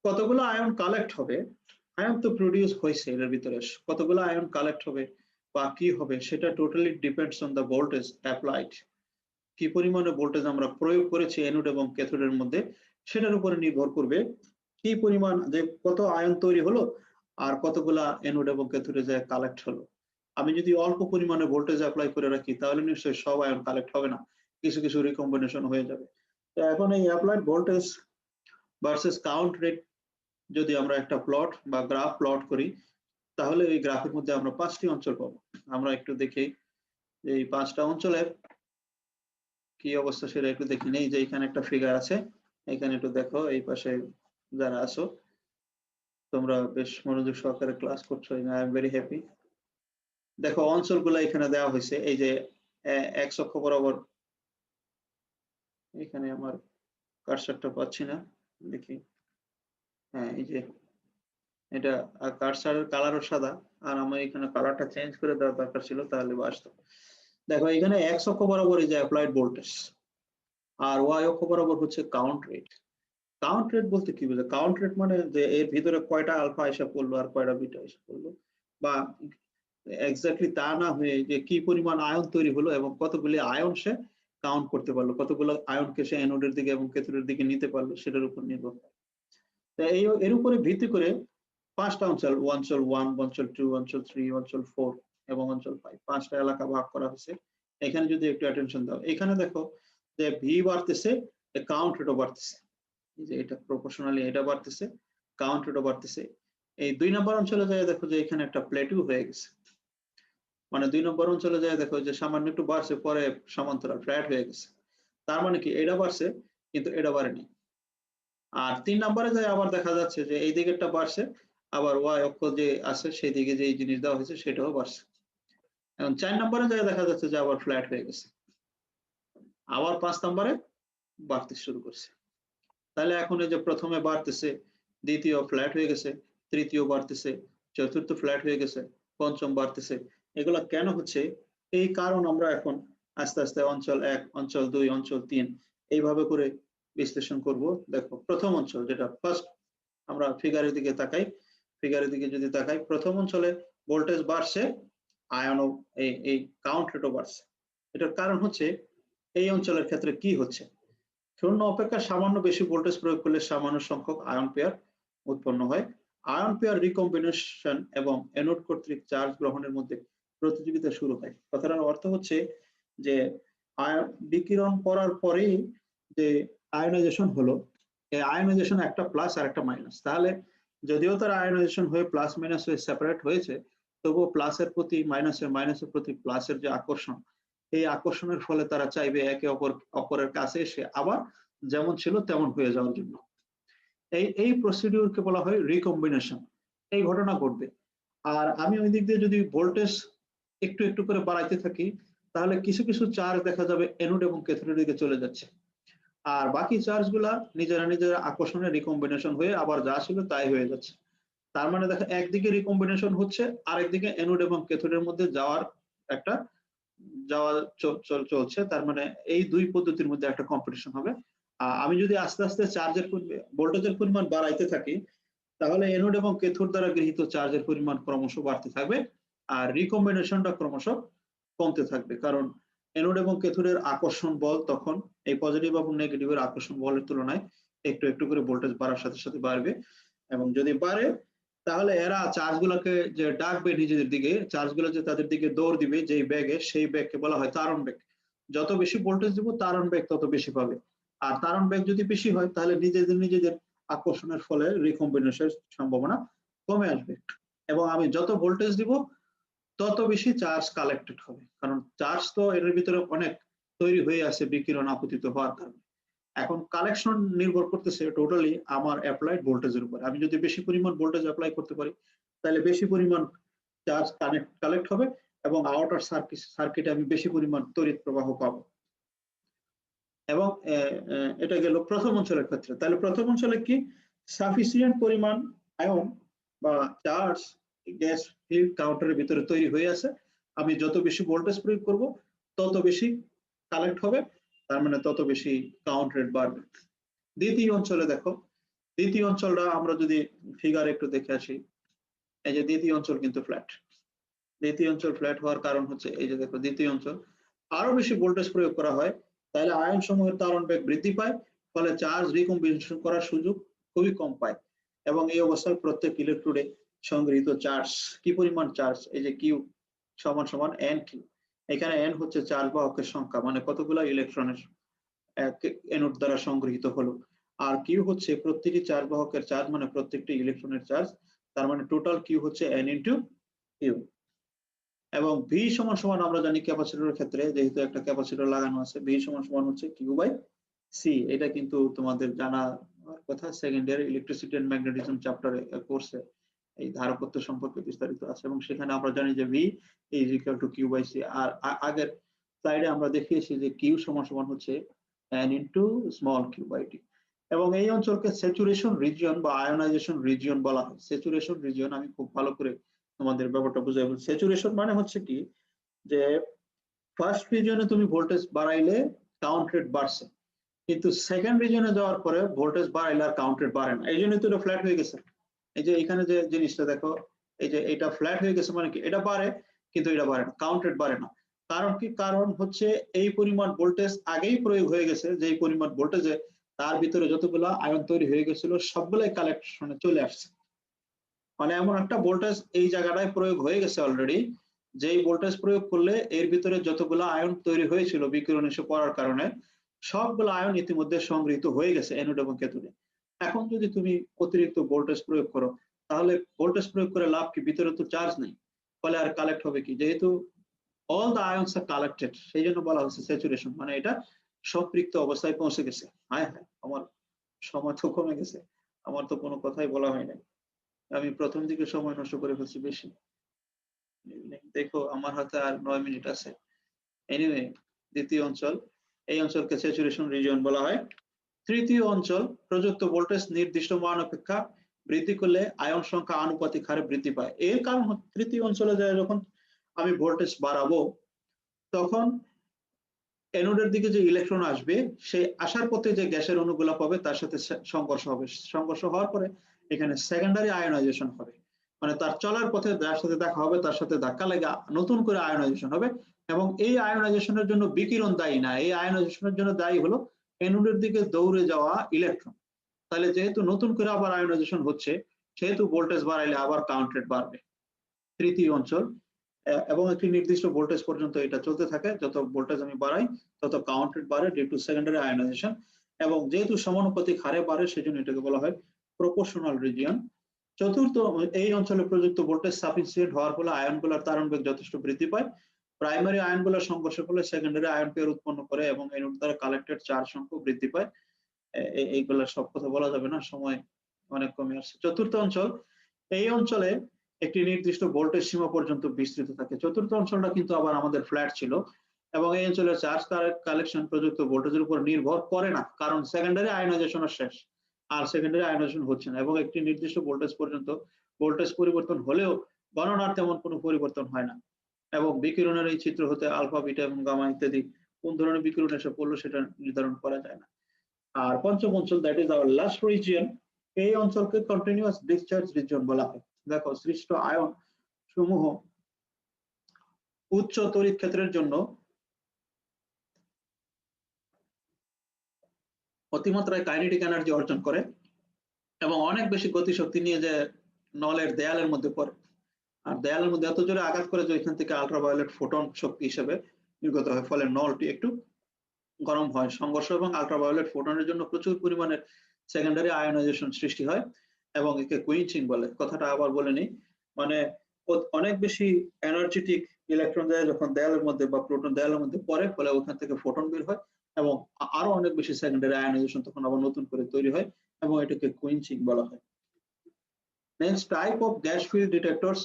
কতগুলো আয়ন কালেক্ট হবে, আয়ন তো প্রডিউস হয়েছে, এর ভিতরে কতগুলো আয়ন কালেক্ট হবে বা কি হবে সেটা totally depends on the voltage applied. কি পরিমাণে ভোল্টেজ আমরা প্রয়োগ করেছি অ্যানোড এবং ক্যাথোডের মধ্যে সেটার উপরে নির্ভর করবে কি পরিমাণ, যে কত আয়ন তৈরি হলো আর কতগুলা অ্যানোড এবং ক্যাথোডে যায় কালেক্ট হলো। আমি যদি অল্প পরিমাণে ভোল্টেজ অ্যাপ্লাই করে রাখি তাহলে নিশ্চয়ই সব আয়ন কালেক্ট হবে না, কিছু কিছু রিকম্বিনেশন হয়ে যাবে। তো এখন এই applied voltage versus count rate যদি আমরা একটা প্লট বা গ্রাফ প্লট করি তাহলে এই গ্রাফের মধ্যে আমরা 5টি অঞ্চল পাবো। আমরা একটু দেখি এই 5টা অঞ্চলের কি অবস্থা সেটা একটু দেখি নেই। যে এখানে একটা ফিগার আছে, এখানে একটু দেখো, এই পাশে যারা আছো তোমরা বেশ মনোযোগ সহকারে ক্লাস করছো, আই এম ভেরি হ্যাপি। দেখো অঞ্চলগুলো এখানে দেওয়া হয়েছে, এই যে এক্স অক্ষ বরাবর, এখানে আমার কার্সারটা পাচ্ছি না, দেখি, হ্যাঁ এই যে এটা কার্সারের কালারও সাদা, আর আমার এখানে কালারটা চেঞ্জ করে দেওয়ার দরকার ছিল তাহলে বাসতো। দেখো এখানে এক্স অক্ষ বরাবর এই যে অ্যাপ্লাইড ভোল্টেজ আর ওয়াই অক্ষ বরাবর হচ্ছে কাউন্ট রেট। কাউন্ট রেট বলতে কি বোঝায়? কাউন্ট রেট মানে যে এর ভিতরে কয়টা আলফা এসে পড়লো আর কয়টা বিটা এসে পড়লো, বা এক্স্যাক্টলি তা না হয়ে যে কি পরিমাণ আয়ন তৈরি হলো এবং কতগুলি আয়ন সে কাউন্ট করতে পারলো, কতগুলো আয়নকে সে অ্যানোডের দিকে এবং ক্যাথোডের দিকে নিতে পারলো সেটার উপর নির্ভর করে। এর উপরে ভিত্তি করে 5টা অঞ্চল, অঞ্চল 1, অঞ্চল 2, অঞ্চল 3, অঞ্চল 4 এবং অঞ্চল 5, 5টা এলাকা ভাগ করা হয়েছে। এখানে যদি একটু অ্যাটেনশন দাও, এখানে দেখো যে ভি বাড়তেছে, কাউন্ট রেটও বাড়তেছে, এই যে এটা প্রপোর্শনালি এটা বাড়তেছে, কাউন্ট রেটও বাড়তেছে। এই 2 নম্বর অঞ্চলে যায় দেখো যে এখানে একটা প্লেটিউ হয়ে গেছে, মানে 2 নম্বর অঞ্চলে যায় দেখো যে সামান্য একটু বাড়ছে পরে সমান্তরাল ফ্ল্যাট হয়ে গেছে। তার মানে কি এটা বাড়ছে কিন্তু এটা বাড়েনি। আর 3 নম্বরে যায় আবার দেখা যাচ্ছে যে এই দিকেরটা বাড়ছে, আবার ওয়াই অক্ষ যে আছে সেই দিকে যে জিনিস দেওয়া হয়েছে সেটাও বাড়ছে। এখন 4 নম্বরে যায় দেখা যাচ্ছে যে আবার ফ্ল্যাট হয়ে গেছে, আবার 5 নম্বরে বাড়তে শুরু করছে। তাহলে এখন এই যে প্রথমে বাড়তেছে, দ্বিতীয় ফ্ল্যাট হয়ে গেছে, তৃতীয় বাড়তেছে, চতুর্থ ফ্ল্যাট হয়ে গেছে, পঞ্চম বাড়তেছে। এগুলা কেন হচ্ছে? এই কারণ আমরা এখন আস্তে আস্তে অঞ্চল 1, অঞ্চল 2, অঞ্চল 3 এইভাবে করে বিশ্লেষণ করব। দেখো প্রথম অঞ্চল যেটা ফার্স্ট, আমরা ফিগারের দিকে তাকাই, ফিগারের দিকে যদি তাকাই, প্রথম অঞ্চলে ভোল্টেজ বাড়ছে, আয়নও এই কাউন্ট রেটও বাড়ছে। এটার কারণ হচ্ছে এই অঞ্চলের ক্ষেত্রে কি হচ্ছে, শূন্য অপেক্ষা সামান্য বেশি ভোল্টেজ প্রয়োগ করলে সামান্য সংখ্যক আয়ন পেয়ার উৎপন্ন হয়। আয়ন পেয়ার রিকম্বিনেশন এবং অ্যানোড কর্তৃক চার্জ গ্রহণের মধ্যে প্রতিযোগিতা শুরু হয়। কথাটার অর্থ হচ্ছে যে বিকিরণ করার পরেই যে আয়নাইজেশন হলো, এই আয়নাইজেশন একটা প্লাস আর একটা মাইনাস, তাহলে যদিও তারা আয়নাইজেশন হয়ে প্লাস মাইনাস হয়ে সেপারেট হয়েছে, তবুও প্লাসের প্রতি মাইনাসের প্রতি প্লাসের যে আকর্ষণ, এই আকর্ষণের ফলে তারা চাইবে একে অপরের কাছে এসে আবার যেমন ছিল তেমন হয়ে যাওয়ার জন্য। এই প্রসিডিউরকে বলা হয় রিকম্বিনেশন। এই ঘটনা ঘটবে। আর আমি ওই দিক দিয়ে যদি ভোল্টেজ একটু একটু করে বাড়াইতে থাকি, তাহলে কিছু কিছু চার্জ দেখা যাবে অ্যানোড এবং ক্যাথোডের দিকে চলে যাচ্ছে, আর বাকি চার্জগুলা নিজেরা আকর্ষণে রিকম্বিনেশন হয়ে আবার যা ছিল তাই হয়ে যাচ্ছে। তার মানে দেখো একদিকে রিকম্বিনেশন হচ্ছে, আরেকদিকে অ্যানোড এবং ক্যাথোডের মধ্যে একটা যাওয়া চলছে। তার মানে এই দুই পদ্ধতির মধ্যে একটা কম্পিটিশন হবে। আমি যদি আস্তে আস্তে ভোল্টেজের পরিমাণ বাড়াইতে থাকি, তাহলে অ্যানোড এবং ক্যাথোড দ্বারা গৃহীত চার্জের পরিমাণ ক্রমশ বাড়তে থাকবে, আর রিকম্বিনেশনটা ক্রমশ কমতে থাকবে। কারণ অ্যানোড এবং ক্যাথোডের আকর্ষণ বল তখন এই পজিটিভ এবং নেগেটিভের আকর্ষণ বলের তুলনায় একটু একটু করে ভোল্টেজ বাড়ার সাথে সাথে বাড়বে। এবং যদি বাড়ে, তাহলে এরা চার্জগুলোকে যে ডাকবে নিজেদের দিকে, চার্জগুলো যে তাদের দিকে দৌড় দিবে যেই ব্যাগে, সেই ব্যাগকে বলা হয় তারণ বেগ। যত বেশি ভোল্টেজ দিব তারণ বেগ তত বেশি পাবে। আর তারণ বেগ যদি বেশি হয়, তাহলে নিজেদের আকর্ষণের ফলে রিকম্বিনেশনের সম্ভাবনা কমে আসবে। এবং আমি যত ভোল্টেজ দিব তত বেশি চার্জ কালেক্টেড হবে, কারণ চার্জ তো এর ভিতরে অনেক তৈরি হয়ে আছে বিকিরণ আপতিত হওয়ার কারণে। এখন কালেকশন নির্ভর করতেছে টোটালি আমার অ্যাপ্লাইড ভোল্টেজের উপর। আমি যদি বেশি পরিমাণ ভোল্টেজ অ্যাপ্লাই করতে পারি, তাহলে বেশি পরিমাণ চার্জ কালেক্ট হবে এবং আউটার সার্কিটে আমি বেশি পরিমাণ তড়িৎ প্রবাহ পাবো। এবং এটা গেল প্রথম অঞ্চলের ক্ষেত্রে। তাহলে প্রথম অঞ্চলে কি সাফিসিয়েন্ট পরিমাণ আয়ন বা চার্জ গ্যাস ফিল্ড কাউন্টারের ভিতরে তৈরি হয়ে আছে, আমি যত বেশি ভোল্টেজ প্রয়োগ করব তত বেশি কালেক্ট হবে, তার মানে তত বেশি কাউন্ট রেট বাড়বে। দ্বিতীয় অঞ্চলে দেখো, দ্বিতীয় অঞ্চলটা আমরা যদি ফিগার একটু দেখে আসি, এই যে দ্বিতীয় অঞ্চল কিন্তু ফ্ল্যাট। দ্বিতীয় অঞ্চল ফ্ল্যাট হওয়ার কারণ হচ্ছে এই যে দেখো, দ্বিতীয় অঞ্চল আরো বেশি ভোল্টেজ প্রয়োগ করা হয়, তাহলে আয়ন সমূহের ত্বরণ বেগ বৃদ্ধি পায়, ফলে চার্জ রিকম্বিনেশন করার সুযোগ খুবই কম পায়। এবং এই অবস্থায় প্রত্যেক ইলেকট্রোডে সংগৃহীত চার্জ, কি পরিমাণ চার্জ, এই যে কিউ সমান সমান এন কিউ। এখানে এন হচ্ছে চার্জ বাহকের সংখ্যা, মানে কতগুলো ইলেকট্রনের অ্যানোড দ্বারা সংগৃহীত হলো, আর কিউ হচ্ছে প্রত্যেকটি চার্জ বাহকের চার্জ, মানে প্রত্যেকটি ইলেকট্রনের চার্জ। তার মানে টোটাল কিউ হচ্ছে এন ইন্টু কিউ। এবং ভি সমান সমান আমরা জানি ক্যাপাসিটরের ক্ষেত্রে, যেহেতু একটা ক্যাপাসিটর লাগানো আছে, ভি সমান সমান হচ্ছে কিউ বাই সি। এটা কিন্তু তোমাদের জানা কথা, second year electricity and magnetism চ্যাপ্টারে কোর্সে এই ধারকত্ব সম্পর্কে বিস্তারিত আছে, এবং সেখানে আমরা জানি যে V is equal to Q by C. আর আগের স্লাইডে আমরা দেখিয়েছি যে কিউ সমান সমান হচ্ছে N into small Q by T. এবং এই অঞ্চলকে স্যাচুরেশন রিজিয়ন বা আয়োনাইজেশন রিজিয়ন বলা হয়। স্যাচুরেশন রিজিয়ন আমি খুব ভালো করে তোমাদের ব্যাপারটা বুঝাই বলছি। স্যাচুরেশন মানে হচ্ছে কি, যে ফার্স্ট রিজিয়নে তুমি ভোল্টেজ বাড়াইলে কাউন্ট রেট বাড়ছে, কিন্তু সেকেন্ড রিজিয়নে যাওয়ার পরে ভোল্টেজ বাড়াইলে আর কাউন্ট রেট বাড়ে না। এই জন্যই তো এটা ফ্ল্যাট হয়ে গেছে। এই যে এখানে যে জিনিসটা দেখো, এই যে এটা ফ্ল্যাট হয়ে গেছে, মানে কি এটা বাড়ে কিন্তু এটা বাড়ে না, কাউন্ট রেট বাড়ে না। কারণ কি, কারণ হচ্ছে এই পরিমাণ ভোল্টেজ আগেই প্রয়োগ হয়ে গেছে, যে এই পরিমাণ ভোল্টেজে তার ভিতরে যতগুলো আয়ন তৈরি হয়ে গেছিল সবগুলাই কালেকশনে চলে আসছে। মানে এমন একটা ভোল্টেজ এই জায়গাটায় প্রয়োগ হয়ে গেছে অলরেডি, যেই ভোল্টেজ প্রয়োগ করলে এর ভিতরে যতগুলো আয়ন তৈরি হয়েছিল বিকিরণ এসে পড়ার কারণে, সবগুলো আয়ন ইতিমধ্যে সংগৃহীত হয়ে গেছে অ্যানোড এবং ক্যাথোডে। এখন যদি তুমি অতিরিক্ত ভোল্টেজ প্রয়োগ করো, তাহলে ভোল্টেজ প্রয়োগ করে লাভ কি, ভিতরে তো চার্জ নেই, ফলে আর কালেক্ট হবে কি, যেহেতু all the ions are collected, সেই জন্য বলা হচ্ছে স্যাচুরেশন, মানে এটা সম্পৃক্ত অবস্থায় পৌঁছে গেছে। হ্যাঁ হ্যাঁ, আমার সময় তো কমে গেছে, আমার তো কোনো কথাই বলা হয় নাই, আমি প্রথম দিকে সময় নষ্ট করে ফেলছি বেশি। দেখো আমার হাতে আর 9 মিনিট আছে। এনিওয়ে, দ্বিতীয় অঞ্চল, এই অঞ্চলকে স্যাচুরেশন রিজিয়ন বলা হয়। তৃতীয় অঞ্চল, প্রযুক্ত ভোল্টেজ নির্দিষ্ট মান অপেক্ষা বৃদ্ধি করলে আয়ন সংখ্যা আনুপাতিক হারে বৃদ্ধি পায়। এর কারণ তৃতীয় অঞ্চলে যায় যখন আমি ভোল্টেজ বাড়াবো, তখন অ্যানোডের দিকে যে ইলেকট্রন আসবে, সেই আসার পথে যে গ্যাসের অণুগুলো পাবে তার সাথে সংঘর্ষ হবে। সংঘর্ষ হওয়ার পরে এখানে সেকেন্ডারি আয়নাইজেশন হবে, মানে তার চলার পথে যার সাথে দেখা হবে তার সাথে ধাক্কা লেগে নতুন করে আয়নাইজেশন হবে। এবং এই আয়নাইজেশনের জন্য বিকিরণ দায়ী না, এই আয়নাইজেশনের জন্য দায়ী হলো অ্যানোডের দিকে দৌড়ে যাওয়া ইলেকট্রন। তাহলে যেহেতু নতুন করে আবার আয়নাইজেশন হচ্ছে, সেহেতু ভোল্টেজ বাড়াইলে আবার কাউন্ট রেট বাড়বে। তৃতীয় অঞ্চল, এবং একটি নির্দিষ্ট ভোল্টেজ পর্যন্ত এটা চলতে থাকে, যত ভোল্টেজ আমি বাড়াই তত কাউন্ট রেট বাড়ে ডিউ টু সেকেন্ডারি আয়নাইজেশন। এবং যেহেতু সমানুপাতিক হারে বাড়ে, সেজন্য এটাকে বলা হয় প্রপোর্শনাল রিজিয়ন। চতুর্থ, এই অঞ্চলে প্রযুক্ত ভোল্টেজ সাফিসিয়েন্ট হওয়ার ফলে আয়নগুলোর তারণ বেগ যথেষ্ট বৃদ্ধি পায়। প্রাইমারি আয়নগুলোর সংঘর্ষের ফলে সেকেন্ডারি আয়ন পেয়ার উৎপন্ন করে এবং এনোড দ্বারা কালেক্টেড চার্জ সংখ্যা বৃদ্ধি পায়। এইগুলা সব কথা বলা যাবে না, সময় অনেক কমে আসছে। চতুর্থ অঞ্চল, এই অঞ্চলে একটি নির্দিষ্ট ভোল্টেজ সীমা পর্যন্ত বিস্তৃত থাকে। চতুর্থ অঞ্চলটা কিন্তু আবার আমাদের ফ্ল্যাট ছিল এবং এই অঞ্চলের চার্জ কালেকশন প্রযুক্ত ভোল্টেজের উপর নির্ভর করে না, কারণ সেকেন্ডারি আয়নাইজেশন শেষ আর সেকেন্ডারি আয়নাইজেশন হচ্ছে না এবং একটি নির্দিষ্ট ভোল্টেজ পর্যন্ত ভোল্টেজ পরিবর্তন হলেও গণনার তেমন কোনো পরিবর্তন হয় না এবং বিকিরণের এই চিত্র হতে আলফা, বিটা এবং গামা ইত্যাদি কোন ধরনের বিকিরণ এসে পড়লো সেটা নির্ধারণ করা যায় না। আর পঞ্চম অঞ্চল, that is our last region, এই অঞ্চলকে কন্টিনিউয়াস ডিসচার্জ রিজিয়ন বলা হয়। দেখো, সৃষ্ট আয়ন সমূহ উচ্চ তড়িৎ ক্ষেত্রের জন্য অতিমাত্রায় কাইনেটিক এনার্জি অর্জন করে এবং অনেক বেশি গতিশক্তি নিয়ে যে নলের দেয়ালের মধ্যে পড়ে, আর দেয়ালের মধ্যে এত জোরে আঘাত করে যে এখান থেকে আলট্রাভায়োলেট ফোটন শক্তি হিসেবে নির্গত হয়, ফলে নলটি একটু গরম হয়। সংঘর্ষ এবং আলট্রাভায়োলেট ফোটনের জন্য প্রচুর পরিমাণে সেকেন্ডারি আয়নাইজেশন সৃষ্টি হয় এবং একে কুইঞ্চিং বলে। কথাটা আবার বলে নিই, মানে অনেক বেশি এনার্জেটিক ইলেকট্রন যায় যখন দেয়ালের মধ্যে বা প্রোটন দেয়ালের মধ্যে পড়ে, ফলে ওখান থেকে ফোটন বের হয় এবং আরো অনেক বেশি সেকেন্ডারি আয়নাইজেশন তখন আবার নতুন করে তৈরি হয় এবং এটাকে কুইঞ্চিং বলা হয়। Next, type of gas filled detectors.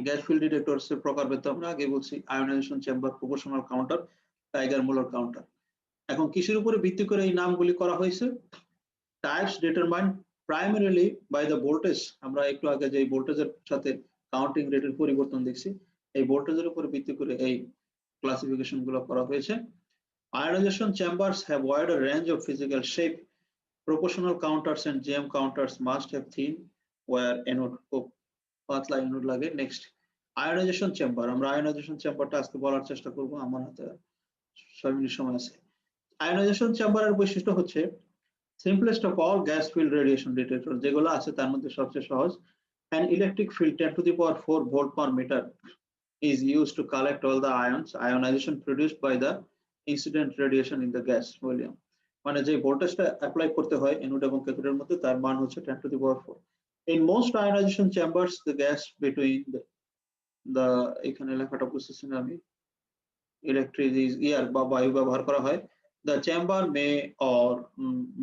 Gas filled detectors এর প্রকারভেদ আমরা আগে বলছি, আয়নাইজেশন চেম্বার, প্রপোর্শনাল কাউন্টার, টাইগার মুলার কাউন্টার। এখন কিসের উপরে ভিত্তি করে এই নামগুলি করা হয়েছে? Types determined primarily by the voltage. আমরা একটু আগে যে ভোল্টেজের সাথে কাউন্টিং রেটের পরিবর্তন দেখছি, এই ভোল্টেজের উপর ভিত্তি করে এই ক্লাসিফিকেশন গুলো করা হয়েছে। Ionization chambers have wider range of physical shape. Proportional counters and GM counters must have thin wire anode, খুব পাতলা anode লাগে। Next, ionisation chamber. আমরা আয়োনাইজেশন চেম্বারটা আজকে বলার চেষ্টা করব, আমার হাতে 6 মিনিট সময় আছে। আয়োনাইজেশন চেম্বারের বৈশিষ্ট্য হচ্ছে simplest of all gas field radiation detector, যেগুলো আছে তার মধ্যে সবচেয়ে সহজ। An electric field 10 to the power 4 volt per meter is used to collect all the ions ionization produced by the incident radiation in the gas volume. মানে যে ভোল্টেজটা apply করতে হয় এনোড এবং ক্যাথোডের মধ্যে, তার মান হচ্ছে 10 to the power 4. In most ionization chambers the gas between the এখানে লেখাটা বুঝতেছি না আমি, ইলেকট্রিক এয়ার বা বায়ু ব্যবহার করা হয়। The chamber may or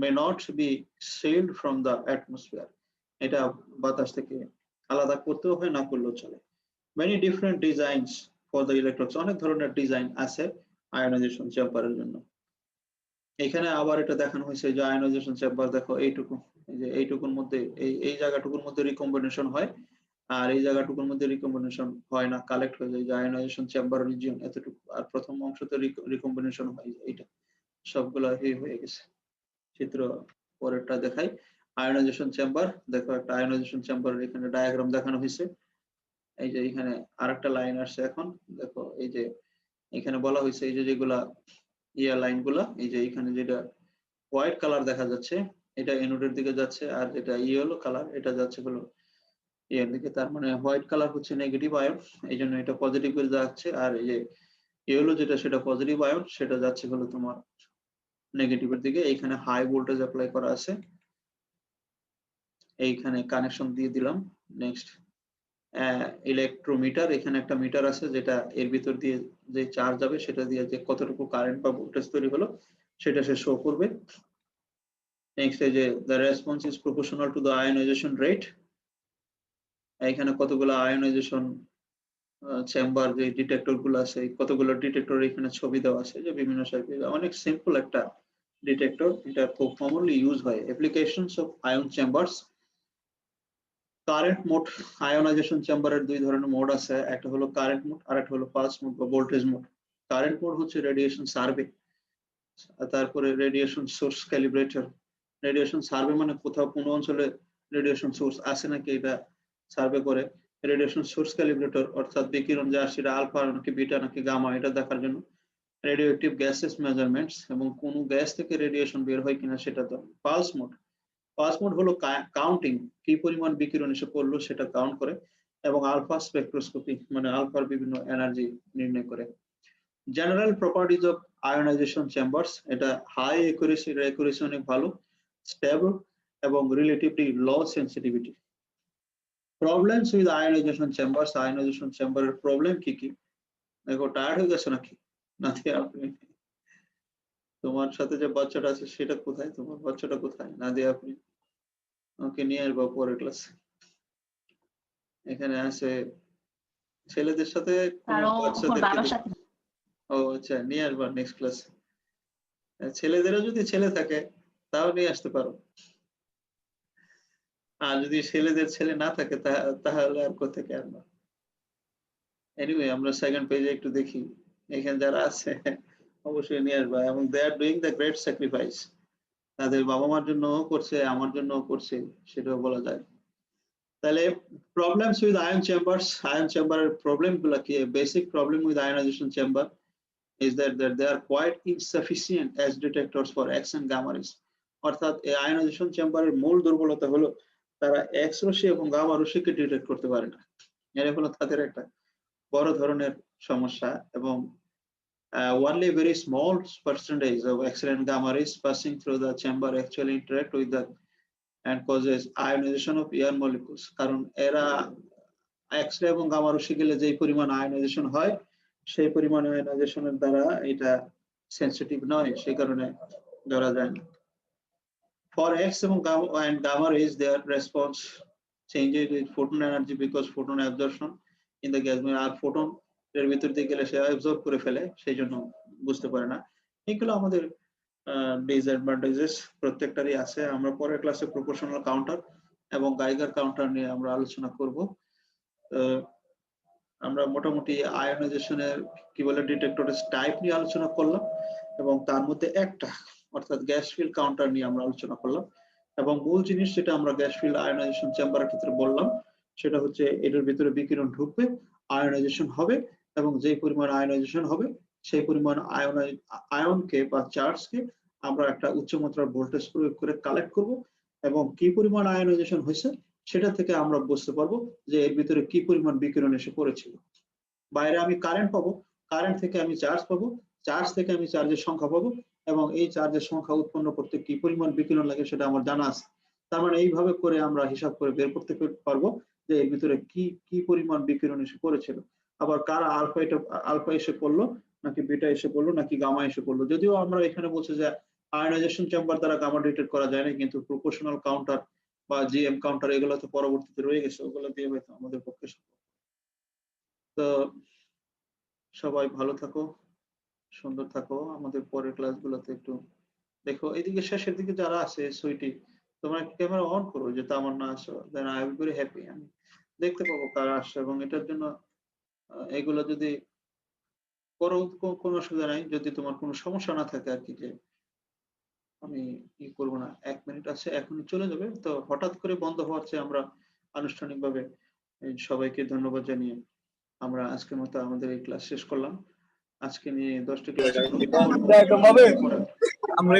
may not be sealed from the atmosphere. এটা বাতাস থেকে আলাদা করতেও হয়, না করলেও চলে। Many different designs for the electrodes, অনেক ধরনের ডিজাইন আছে আয়োনাইজেশন চেম্বারের জন্য। এখানে আবার এটা দেখানো হয়েছে যে আয়োনাইজেশন চেম্বার, দেখো এইটুকু, এই যে এইটুকুর মধ্যে এই জায়গাটুকুর মধ্যে রিকম্বিনেশন হয় আর এই জায়গাটুকুর মধ্যে রিকম্বিনেশন হয় না, কালেক্ট হয়ে যায় যে আয়োনাইজেশন চেম্বার রিজিয়ন এতটুকু, আর প্রথম অংশতে রিকম্বিনেশন হয় এইটা, সবগুলো হয়ে গেছে। চিত্র পরেরটা দেখাই, আয়োনাইজেশন চেম্বার। দেখো একটা আয়োনাইজেশন চেম্বারের এখানে ডায়াগ্রাম দেখানো হয়েছে। এই যে এখানে আরেকটা লাইন আসছে এখন, দেখো এই যে এখানে বলা হয়েছে এই যে যেগুলা লাইন গুলা, এই যে এখানে যেটা হোয়াইট কালার দেখা যাচ্ছে এটা এনোডের দিকে যাচ্ছে, আর যেটা ইয়েলো কালার এটা যাচ্ছে হলো এর দিকে। তার মানে হোয়াইট কালার হচ্ছে নেগেটিভ আয়ন, এই জন্য এটা পজিটিভ করে যাচ্ছে, আর এই যে ইয়েলো যেটা সেটা পজিটিভ আয়ন, সেটা যাচ্ছে হলো তোমার নেগেটিভের দিকে। এইখানে হাই ভোল্টেজ অ্যাপ্লাই করা আছে, এইখানে কানেকশন দিয়ে দিলাম। নেক্সট, ইলেকট্রোমিটার, এখানে একটা মিটার আছে যেটা এর ভিতর দিয়ে যে চার্জ যাবে সেটা দিয়ে যে কতটুকু কারেন্ট বা ভোল্টেজ তৈরি হলো সেটা সে শো করবে। নেক্সট, এই যে the response is proportional to the ionization rate, এখানে কতগুলো আয়োনাইজেশন চেম্বার যে ডিটেক্টর গুলো আছে, কতগুলো ডিটেক্টর এখানে ছবি দেওয়া আছে যে বিভিন্ন সাইজে। অনেক সিম্পল একটা ডিটেক্টর, এটা খুব কমনলি ইউজ হয়। Applications of ion chambers. Current mode, ionisation চেম্বারের দুই ধরনের মোড আছে, একটা হলো কারেন্ট মোড আর একটা হলো পালস মোড বা ভোল্টেজ মোড। কারেন্ট মোড হচ্ছে রেডিয়েশন সার্ভে, তারপরে radiation source calibrator. Radiation survey মানে কোথাও কোনো অঞ্চলে রেডিয়েশন সোর্স আছে নাকি এটা সার্ভে করে। রেডিয়েশন সোর্স ক্যালিব্রেটর অর্থাৎ বিকিরণ যা সেটা আলফা নাকি বিটা নাকি গামা এটা দেখার জন্য। রেডিওঅ্যাক্টিভ গ্যাসেস মেজারমেন্টস, এবং কোন গ্যাস থেকে রেডিয়েশন বের হয় কিনা সেটা তো। পালস মোড, পালস মোড হলো কাউন্টিং, কি পরিমাণ বিকিরণ এসে পড়লো সেটা কাউন্ট করে, এবং আলফা স্পেকট্রোস্কোপি মানে আলফার বিভিন্ন এনার্জি নির্ণয় করে। General properties of ionisation chambers, এটা হাই অ্যাকুরেসি, এর অ্যাকুরেসি অনেক ভালো, স্টেবল, এবং relatively low sensitivity. Problems with ionisation chambers, ionisation চেম্বারের প্রবলেম কি কি? দেখো টায়ার্ড হয়ে গেছো নাকি? নাকি আপনি তোমার সাথে যে বাচ্চাটা আছে সেটা কোথায়? তোমার বাচ্চাটা কোথায়? না দিয়ে আপনি ওকে নিয়ে আসবো পরের ক্লাসে। এখানে আছে ছেলেদের সাথে কোনো তারও ওর বাচ্চাদেরকে বাবার সাথে। ও আচ্ছা, নিয়ে আসবা নেক্সট ক্লাসে। ছেলেদেরও যদি ছেলে থাকে তাও নিয়ে আসতে পারো। আর যদি ছেলেদের ছেলে না থাকে তাহলে আর কোথেকে আনবা? এনিওয়ে আমরা সেকেন্ড পেজে একটু দেখি এখানে যারা আছে অবশ্যই নিয়ে আসবা এবং they are doing the great sacrifice. তাদের বাবা মার জন্য করছে, আমার জন্য করছে, সেটাও বলা যায়। তাহলে problems with ion chambers, ion চেম্বারের প্রবলেম গুলা কি? Basic problem with ionisation chamber is that they are quite insufficient as detectors for X and gamma rays. অর্থাৎ এই আয়নাইজেশন চেম্বারের মূল দুর্বলতা হলো তারা এক্স রশ্মি এবং গামা রশ্মিকে ডিটেক্ট করতে পারে না। এর হলো তাদের একটা বড় ধরনের সমস্যা এবং only very small percentage of X-ray and gamma rays passing through the chamber actually interact with the and causes ionization of air molecules. কারণ এরা এক্স-রে এবং গামা রশ্মি গেলে যে পরিমাণ আয়নাইজেশন হয় সেই পরিমাণ আয়নাইজেশনের দ্বারা এটা সেনসিটিভ নয়, সেই কারণে ধরা যায় না। For X এবং gamma rays, their response changes with photon energy because photon absorption in the gas আর ফোটন এর ভিতর দিয়ে গেলে সে অ্যাবজর্ব করে ফেলে, সেই জন্য বুঝতে পারে না। এগুলো আমাদের ডিসঅ্যাডভান্টেজেস প্রত্যেকটারই আছে। আমরা পরের ক্লাসে প্রপোর্শনাল কাউন্টার এবং গাইগার কাউন্টার নিয়ে আমরা আলোচনা করব। আমরা মোটামুটি আয়োনাইজেশনের কি বলে ডিটেক্টরের টাইপ নিয়ে আলোচনা করলাম এবং তার মধ্যে একটা অর্থাৎ গ্যাস ফিল্ড কাউন্টার নিয়ে আমরা আলোচনা করলাম এবং মূল জিনিস যেটা আমরা গ্যাস ফিল্ড আয়োনাইজেশন চেম্বারের ক্ষেত্রে বললাম সেটা হচ্ছে এটার ভিতরে বিকিরণ ঢুকবে, আয়োনাইজেশন হবে এবং যে পরিমাণ আয়োনাইজেশন হবে সেই পরিমাণ আয়নকে বা চার্জকে আমরা একটা উচ্চ মাত্রার ভোল্টেজ প্রয়োগ করে কালেক্ট করব এবং কি পরিমাণ আয়োনাইজেশন হয়েছে সেটা থেকে আমরা বুঝতে পারবো যে এর ভিতরে কি পরিমাণ বিকিরণ এসে পড়েছিল। বাইরে আমি কারেন্ট পাবো, কারেন্ট থেকে আমি চার্জ পাবো, চার্জ থেকে আমি চার্জের সংখ্যা পাবো এবং এই চার্জের সংখ্যা উৎপন্ন করতে কি পরিমাণ বিকিরণ লাগে সেটা আমার জানা আছে। তার মানে এইভাবে করে আমরা হিসাব করে বের করতে পারবো যে এর ভিতরে কি পরিমাণ বিকিরণ এসে পড়েছিল। আবার কারা আলফা এসে পড়লো নাকি বিটা এসে পড়লো নাকি গামা এসে পড়লো। যদিও আমরা এখানে বলছি যে আয়োনাইজেশন চেম্বার দ্বারা গামা ডিটেক্ট করা যায় না, কিন্তু প্রপোর্শনাল কাউন্টার বা জিএম কাউন্টার এগুলো তো পরবর্তীতে রয়ে গেছে, ওগুলো দিয়ে হয়তো আমাদের পক্ষে। তো সবাই ভালো থাকো, সুন্দর থাকো। আমাদের পরের ক্লাসগুলোতে একটু দেখো এদিকে শেষের দিকে যারা আছে সুইটি, তোমরা ক্যামেরা অন করো যে তামান্না আসো, then I will be very happy. আমি দেখতে পাবো কারা আসছে এবং এটার জন্য এগুলো যদি করো কোনো অসুবিধা নাই, যদি তোমার কোনো সমস্যা না থাকে আর কি, যে আমি ই করবো না, 1 মিনিট আছে এখনই চলে যাবে, তো হঠাৎ করে বন্ধ হওয়ার চেয়ে আমরা আনুষ্ঠানিকভাবে সবাইকে ধন্যবাদ জানিয়ে আমরা আজকের মতো আমাদের এই ক্লাস শেষ করলাম। আজকে নিয়ে 10টি ক্লাস আমরা